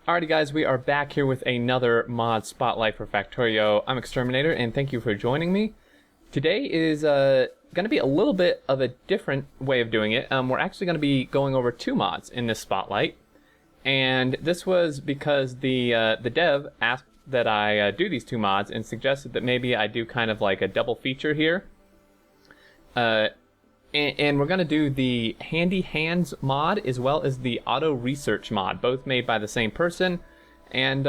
Alrighty guys, we are back here with another mod spotlight for Factorio. I'm Exterminator and thank you for joining me. Today is going to be a little bit of a different way of doing it. We're actually going to be going over two mods in this spotlight. And this was because the dev asked that I do these two mods and suggested that maybe I do kind of like a double feature here. And we're going to do the HandyHands mod as well as the Auto Research mod, both made by the same person. And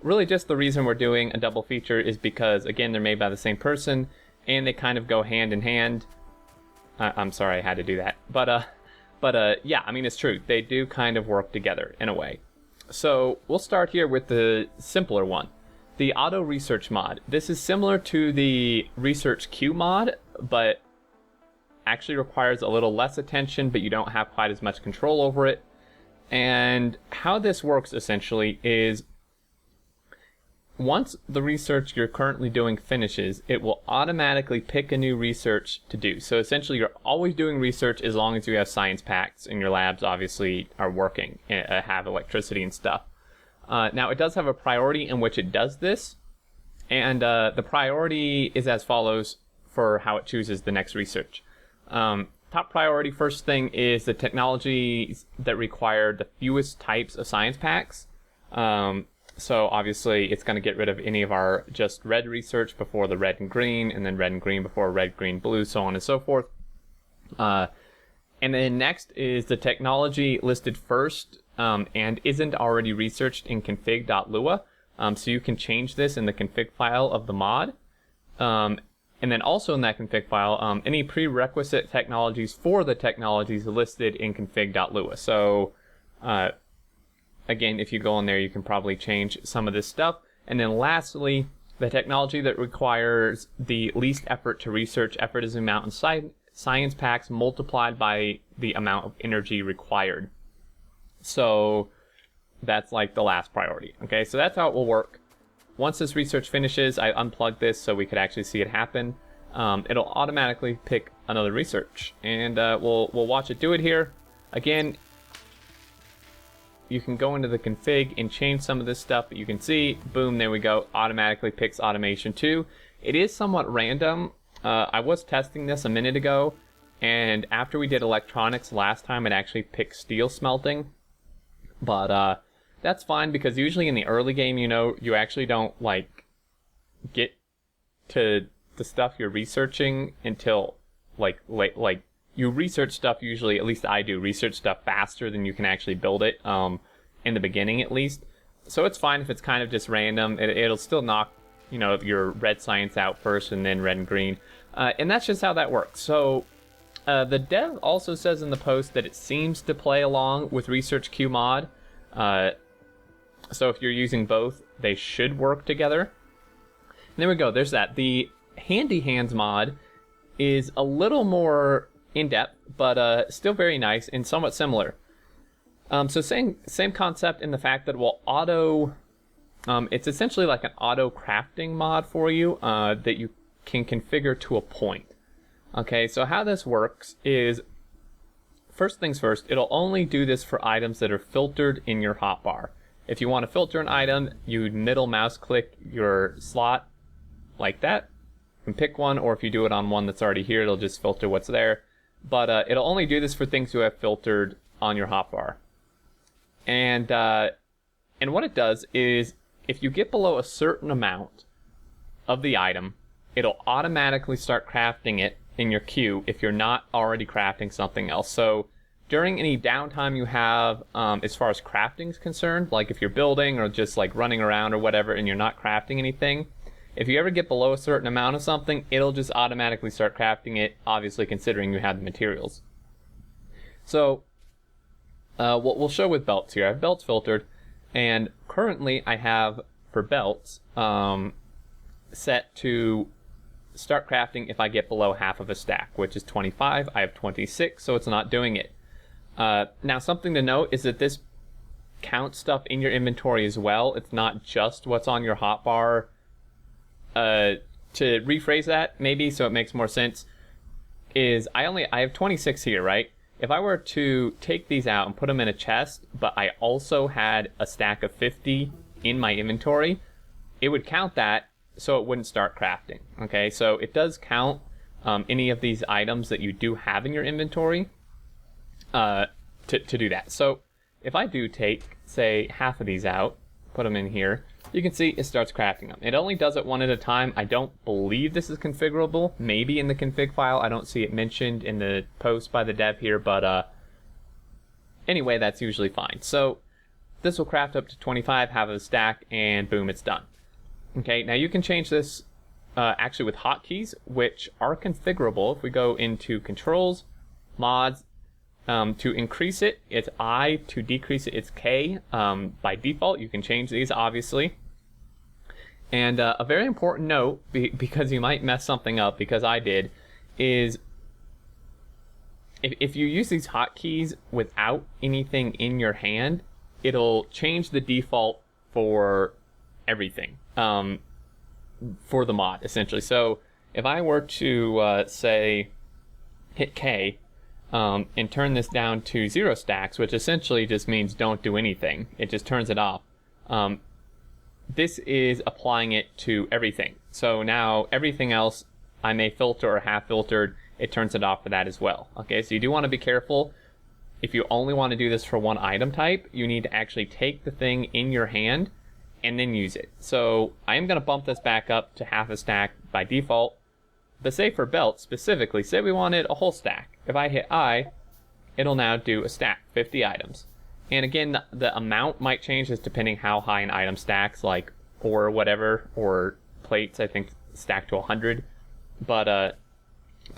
really just the reason we're doing a double feature is because, again, they're made by the same person, and they kind of go hand in hand. I'm sorry I had to do that. But yeah, I mean, it's true. They do kind of work together in a way. So we'll start here with the simpler one, the Auto Research mod. This is similar to the Research Queue mod, but actually requires a little less attention, but you don't have quite as much control over it. And how this works essentially is once the research you're currently doing finishes, it will automatically pick a new research to do. So essentially you're always doing research as long as you have science packs and your labs obviously are working, have electricity and stuff. Now it does have a priority in which it does this, and the priority is as follows for how it chooses the next research. Top priority, first thing, is the technologies that require the fewest types of science packs. So obviously it's going to get rid of any of our just red research before the red and green, and then red and green before red, green, blue, so on and so forth. And then next is the technology listed first and isn't already researched in config.lua. So you can change this in the config file of the mod. And then also in that config file, any prerequisite technologies for the technologies listed in config.lua. So, again, if you go in there, you can probably change some of this stuff. And then lastly, the technology that requires the least effort to research. Effort is the amount in science packs multiplied by the amount of energy required. So that's like the last priority. Okay, so that's how it will work. Once this research finishes, I unplug this so we could actually see it happen. It'll automatically pick another research, and we'll watch it do it here. Again, you can go into the config and change some of this stuff, but you can see, boom, there we go, automatically picks automation 2. It is somewhat random. I was testing this a minute ago, and after we did electronics last time, it actually picked steel smelting. But that's fine, because usually in the early game, you know, you actually don't like get to the stuff you're researching until like you research stuff usually, at least I do, research stuff faster than you can actually build it in the beginning at least. So it's fine if it's kind of just random. It'll still knock, you know, your red science out first and then red and green. And that's just how that works. So the dev also says in the post that it seems to play along with Research Queue mod. So if you're using both, they should work together. And there we go, there's that. The HandyHands mod is a little more in-depth, but still very nice and somewhat similar. So same concept in the fact that it will auto... it's essentially like an auto crafting mod for you that you can configure to a point. Okay, so how this works is, first things first, it'll only do this for items that are filtered in your hotbar. If you want to filter an item, you middle mouse click your slot like that and pick one, or if you do it on one that's already here, it'll just filter what's there. But it'll only do this for things you have filtered on your hotbar. And what it does is, if you get below a certain amount of the item, it'll automatically start crafting it in your queue if you're not already crafting something else. So during any downtime you have, as far as crafting is concerned, like if you're building or just like running around or whatever and you're not crafting anything, if you ever get below a certain amount of something, it'll just automatically start crafting it, obviously considering you have the materials. So we'll show with belts here. I have belts filtered, and currently I have, for belts, set to start crafting if I get below half of a stack, which is 25. I have 26, so it's not doing it. Now, something to note is that this counts stuff in your inventory as well. It's not just what's on your hotbar. To rephrase that, maybe, so it makes more sense, is I have 26 here, right? if I were to take these out and put them in a chest, but I also had a stack of 50 in my inventory, it would count that, so it wouldn't start crafting. Okay, so it does count any of these items that you do have in your inventory to do that. So if I do take, say, half of these out, put them in here, you can see it starts crafting them. It only does it one at a time. I don't believe this is configurable. Maybe in the config file. I don't see it mentioned in the post by the dev here, but anyway, that's usually fine. So this will craft up to 25, have a stack, and boom, it's done. Okay, now you can change this actually with hotkeys, which are configurable. If we go into controls, mods, to increase it, it's I. To decrease it, it's K. By default, you can change these, obviously. And a very important note, because you might mess something up, because I did, is if you use these hotkeys without anything in your hand, it'll change the default for everything, for the mod, essentially. So if I were to, say, hit K, and turn this down to 0 stacks, which essentially just means don't do anything. It just turns it off. This is applying it to everything. So now everything else I may filter or have filtered, it turns it off for that as well. Okay, so you do want to be careful. If you only want to do this for one item type, you need to actually take the thing in your hand and then use it. So I am going to bump this back up to half a stack by default. But say for belts specifically, say we wanted a whole stack. If I hit I, it'll now do a stack, 50 items. And again, the amount might change just depending how high an item stacks, like or whatever, or plates, I think, stack to 100. But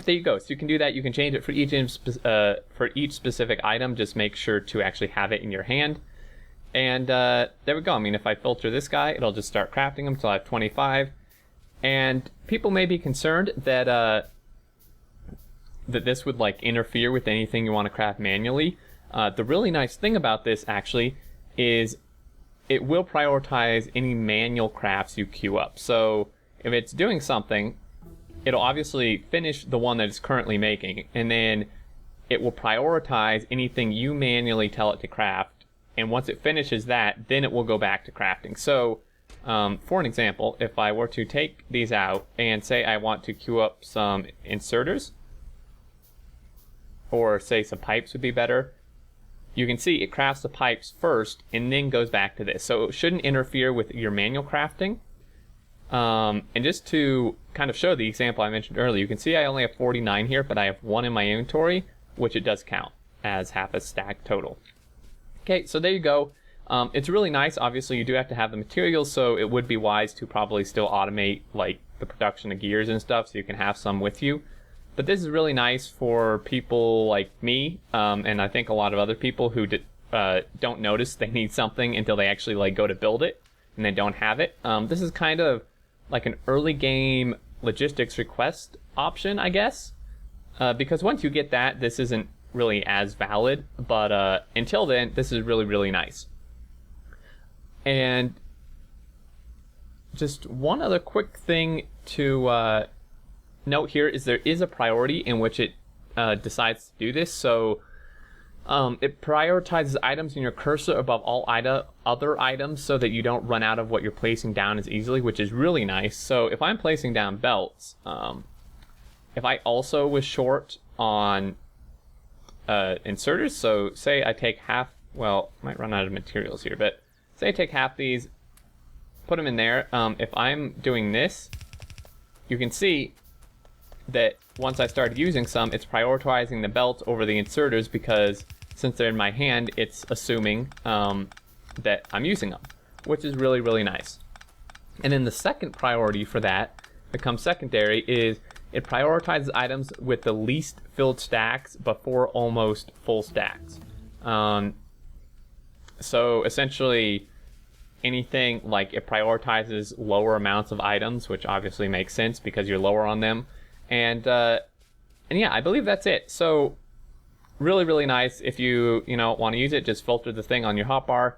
there you go. So you can do that. You can change it for each specific item. Just make sure to actually have it in your hand. And there we go. I mean, if I filter this guy, it'll just start crafting them until I have 25. And people may be concerned that that this would like interfere with anything you want to craft manually. The really nice thing about this actually is it will prioritize any manual crafts you queue up. So if it's doing something, it'll obviously finish the one that it's currently making, and then it will prioritize anything you manually tell it to craft. And once it finishes that, then it will go back to crafting. So for an example, if I were to take these out and say I want to queue up some inserters, or say some pipes would be better, you can see it crafts the pipes first and then goes back to this. So it shouldn't interfere with your manual crafting. And just to kind of show the example I mentioned earlier, you can see I only have 49 here, but I have 1 in my inventory, which it does count as half a stack total. Okay, so there you go. It's really nice. Obviously, you do have to have the materials, so it would be wise to probably still automate like the production of gears and stuff, so you can have some with you. But this is really nice for people like me, and I think a lot of other people who don't notice they need something until they actually like go to build it and they don't have it. This is kind of like an early game logistics request option, I guess, because once you get that, this isn't really as valid. But until then, this is really, really nice. And just one other quick thing to note here is there is a priority in which it decides to do this. So it prioritizes items in your cursor above all other items so that you don't run out of what you're placing down as easily, which is really nice. So if I'm placing down belts, if I also was short on inserters, so say I take half, well, I might run out of materials here, but say I take half these, put them in there. If I'm doing this, you can see that once I started using some, it's prioritizing the belts over the inserters because since they're in my hand, it's assuming that I'm using them, which is really, really nice. And then the second priority for that becomes secondary is it prioritizes items with the least filled stacks before almost full stacks. So essentially anything like it prioritizes lower amounts of items, which obviously makes sense because you're lower on them. And yeah, I believe that's it. So really, really nice. If you want to use it, just filter the thing on your hotbar,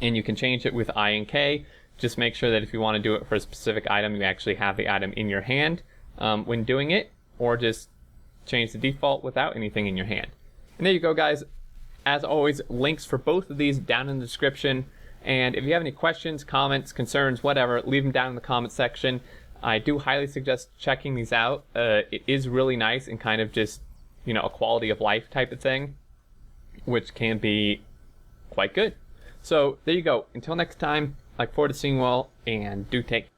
and you can change it with I and K. Just make sure that if you want to do it for a specific item, you actually have the item in your hand when doing it, or just change the default without anything in your hand. And there you go, guys. As always, links for both of these down in the description. And if you have any questions, comments, concerns, whatever, leave them down in the comment section. I do highly suggest checking these out. It is really nice and kind of just, you know, a quality of life type of thing, which can be quite good. So there you go. Until next time, I look forward to seeing you all, and do take